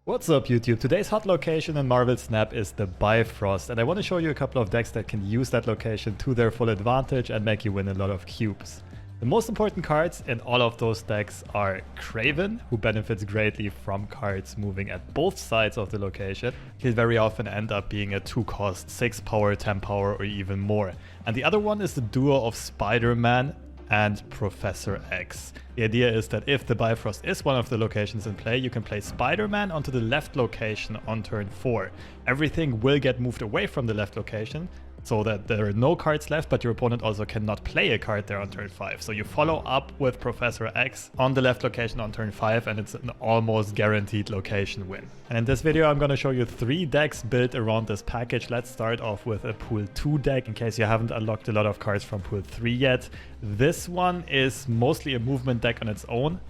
What's up YouTube? Today's hot location in Marvel Snap is the Bifrost, and I want to show you a couple of decks that can use that location to their full advantage and make you win a lot of cubes. The most important cards in all of those decks are Kraven, who benefits greatly from cards moving at both sides of the location. He'll very often end up being a 2-cost, 6 power, 10 power or even more. And the other one is the duo of Spider-Man and Professor X. The idea is that if the Bifrost is one of the locations in play, you can play Spider-Man onto the left location on turn 4. Everything will get moved away from the left location, so that there are no cards left, but your opponent also cannot play a card there on turn 5. So you follow up with Professor X on the left location on turn 5, and it's an almost guaranteed location win. And in this video, I'm going to show you 3 decks built around this package. Let's start off with a Pool 2 deck, in case you haven't unlocked a lot of cards from Pool 3 yet. This one is mostly a movement deck on its own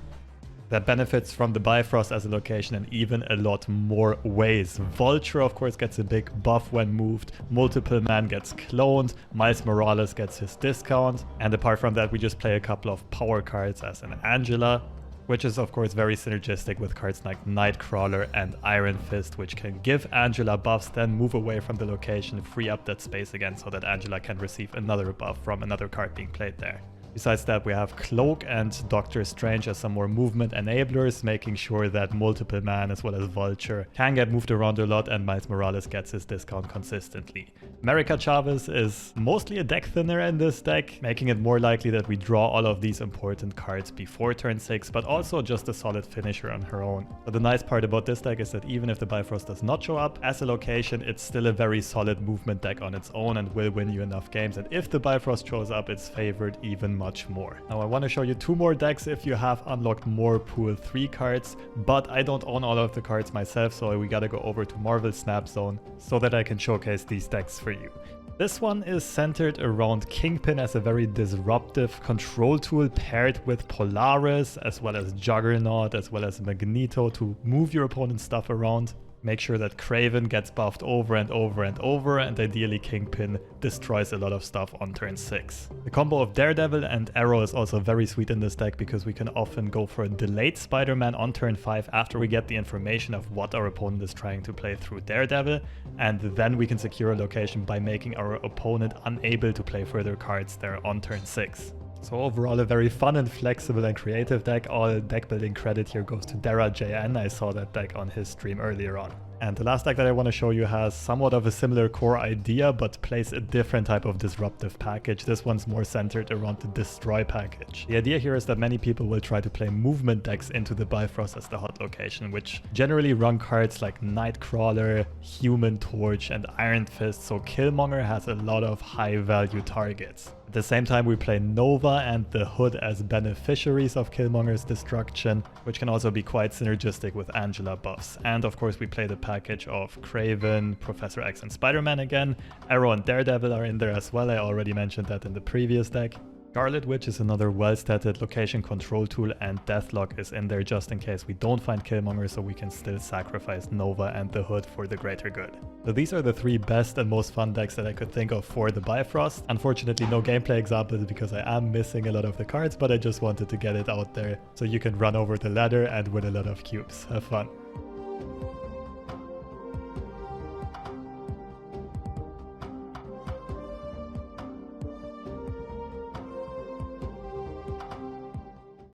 that benefits from the Bifrost as a location in even a lot more ways. Vulture, of course, gets a big buff when moved. Multiple Man gets cloned. Miles Morales gets his discount. And apart from that, we just play a couple of power cards as an Angela, which is of course very synergistic with cards like Nightcrawler and Iron Fist, which can give Angela buffs, then move away from the location, free up that space again so that Angela can receive another buff from another card being played there. Besides that, we have Cloak and Doctor Strange as some more movement enablers, making sure that Multiple Man as well as Vulture can get moved around a lot and Miles Morales gets his discount consistently. America Chavez is mostly a deck thinner in this deck, making it more likely that we draw all of these important cards before turn 6, but also just a solid finisher on her own. But the nice part about this deck is that even if the Bifrost does not show up as a location, it's still a very solid movement deck on its own and will win you enough games. And if the Bifrost shows up, it's favored even much more. Now I want to show you 2 more decks if you have unlocked more Pool 3 cards, but I don't own all of the cards myself, so we gotta go over to Marvel Snap Zone so that I can showcase these decks for you. This one is centered around Kingpin as a very disruptive control tool paired with Polaris as well as Juggernaut as well as Magneto to move your opponent's stuff around. Make sure that Kraven gets buffed over and over and over, and ideally Kingpin destroys a lot of stuff on turn 6. The combo of Daredevil and Aero is also very sweet in this deck because we can often go for a delayed Spider-Man on turn 5 after we get the information of what our opponent is trying to play through Daredevil, and then we can secure a location by making our opponent unable to play further cards there on turn 6. So overall a very fun and flexible and creative deck. All deck building credit here goes to Dara JN. I saw that deck on his stream earlier on. And the last deck that I want to show you has somewhat of a similar core idea, but plays a different type of disruptive package. This one's more centered around the Destroy package. The idea here is that many people will try to play movement decks into the Bifrost as the hot location, which generally run cards like Nightcrawler, Human Torch and Iron Fist, so Killmonger has a lot of high value targets. At the same time, we play Nova and the Hood as beneficiaries of Killmonger's destruction, which can also be quite synergistic with Angela buffs. And of course, we play the package of Kraven, Professor X and Spider-Man again. Aero and Daredevil are in there as well. I already mentioned that in the previous deck. Scarlet Witch is another well-statted location control tool, and Deathlock is in there just in case we don't find Killmonger, so we can still sacrifice Nova and the Hood for the greater good. So these are the 3 best and most fun decks that I could think of for the Bifrost. Unfortunately, no gameplay examples because I am missing a lot of the cards, but I just wanted to get it out there so you can run over the ladder and win a lot of cubes. Have fun.